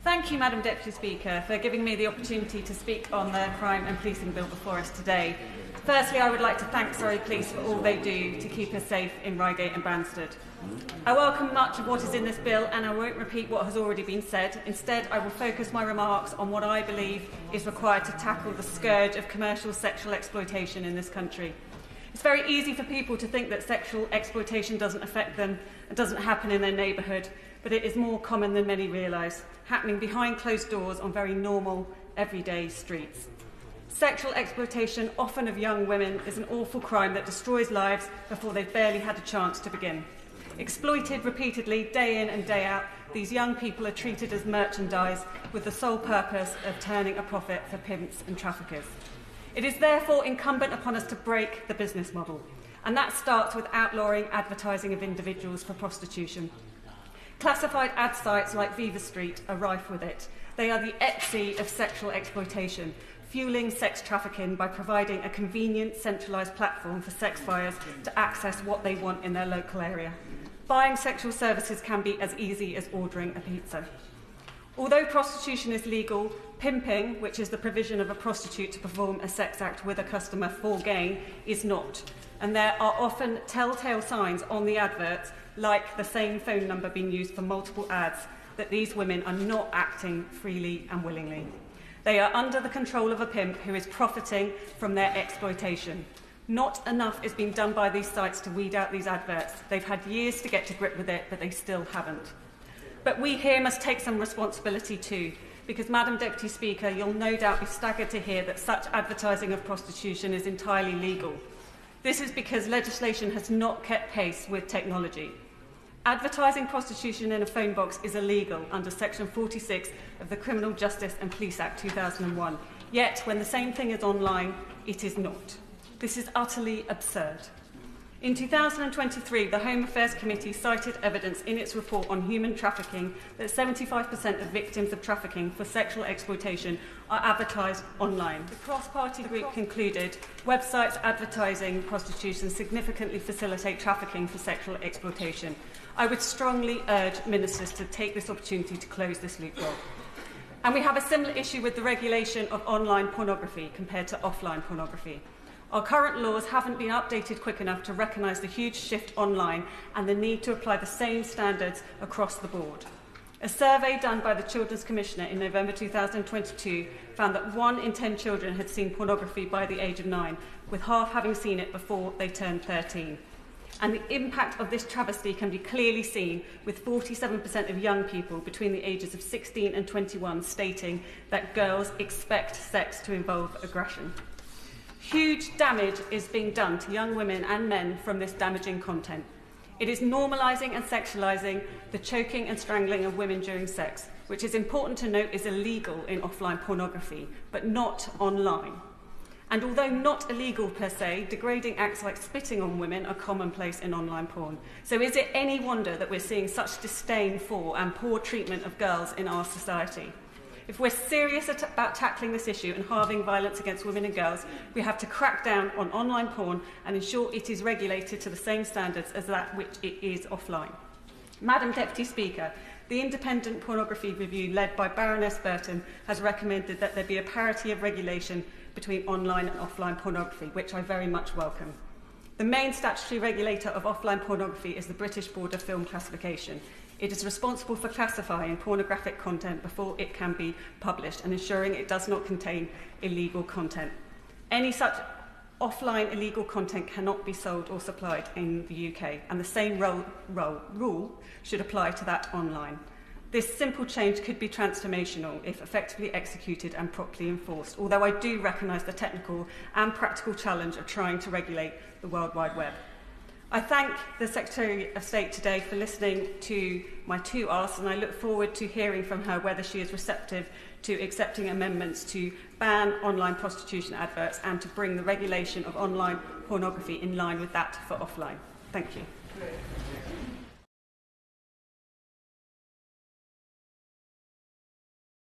Thank you, Madam Deputy Speaker, for giving me the opportunity to speak on the crime and policing bill before us today. Firstly, I would like to thank Surrey Police for all they do to keep us safe in Reigate and Banstead. I welcome much of what is in this bill, and I won't repeat what has already been said. Instead, I will focus my remarks on what I believe is required to tackle the scourge of commercial sexual exploitation in this country. It's very easy for people to think that sexual exploitation doesn't affect them and doesn't happen in their neighbourhood, but it is more common than many realise, happening behind closed doors on very normal, everyday streets. Sexual exploitation, often of young women, is an awful crime that destroys lives before they've barely had a chance to begin. Exploited repeatedly, day in and day out, these young people are treated as merchandise with the sole purpose of turning a profit for pimps and traffickers. It is therefore incumbent upon us to break the business model, and that starts with outlawing advertising of individuals for prostitution. Classified ad sites like Viva Street are rife with it. They are the Etsy of sexual exploitation, fueling sex trafficking by providing a convenient, centralised platform for sex buyers to access what they want in their local area. Buying sexual services can be as easy as ordering a pizza. Although prostitution is legal, pimping, which is the provision of a prostitute to perform a sex act with a customer for gain, is not. And there are often telltale signs on the adverts, like the same phone number being used for multiple ads, that these women are not acting freely and willingly. They are under the control of a pimp who is profiting from their exploitation. Not enough is being done by these sites to weed out these adverts. They've had years to get to grip with it, but they still haven't. But we here must take some responsibility too, because, Madam Deputy Speaker, you'll no doubt be staggered to hear that such advertising of prostitution is entirely legal. This is because legislation has not kept pace with technology. Advertising prostitution in a phone box is illegal under Section 46 of the Criminal Justice and Police Act 2001. Yet, when the same thing is online, it is not. This is utterly absurd. In 2023, the Home Affairs Committee cited evidence in its report on human trafficking that 75% of victims of trafficking for sexual exploitation are advertised online. The cross-party group concluded websites advertising prostitution significantly facilitate trafficking for sexual exploitation. I would strongly urge ministers to take this opportunity to close this loophole. And we have a similar issue with the regulation of online pornography compared to offline pornography. Our current laws haven't been updated quick enough to recognise the huge shift online and the need to apply the same standards across the board. A survey done by the Children's Commissioner in November 2022 found that 1 in 10 children had seen pornography by the age of 9, with half having seen it before they turned 13. And the impact of this travesty can be clearly seen, with 47% of young people between the ages of 16 and 21 stating that girls expect sex to involve aggression. Huge damage is being done to young women and men from this damaging content. It is normalising and sexualising the choking and strangling of women during sex, which is important to note is illegal in offline pornography, but not online. And although not illegal per se, degrading acts like spitting on women are commonplace in online porn. So is it any wonder that we're seeing such disdain for and poor treatment of girls in our society? If we're serious about tackling this issue and halving violence against women and girls, we have to crack down on online porn and ensure it is regulated to the same standards as that which it is offline. Madam Deputy Speaker, the Independent Pornography Review led by Baroness Burton has recommended that there be a parity of regulation between online and offline pornography, which I very much welcome. The main statutory regulator of offline pornography is the British Board of Film Classification. It is responsible for classifying pornographic content before it can be published and ensuring it does not contain illegal content. Any such offline illegal content cannot be sold or supplied in the UK, and the same rule should apply to that online. This simple change could be transformational if effectively executed and properly enforced, although I do recognise the technical and practical challenge of trying to regulate the World Wide Web. I thank the Secretary of State today for listening to my 2 asks, and I look forward to hearing from her whether she is receptive to accepting amendments to ban online prostitution adverts and to bring the regulation of online pornography in line with that for offline. Thank you.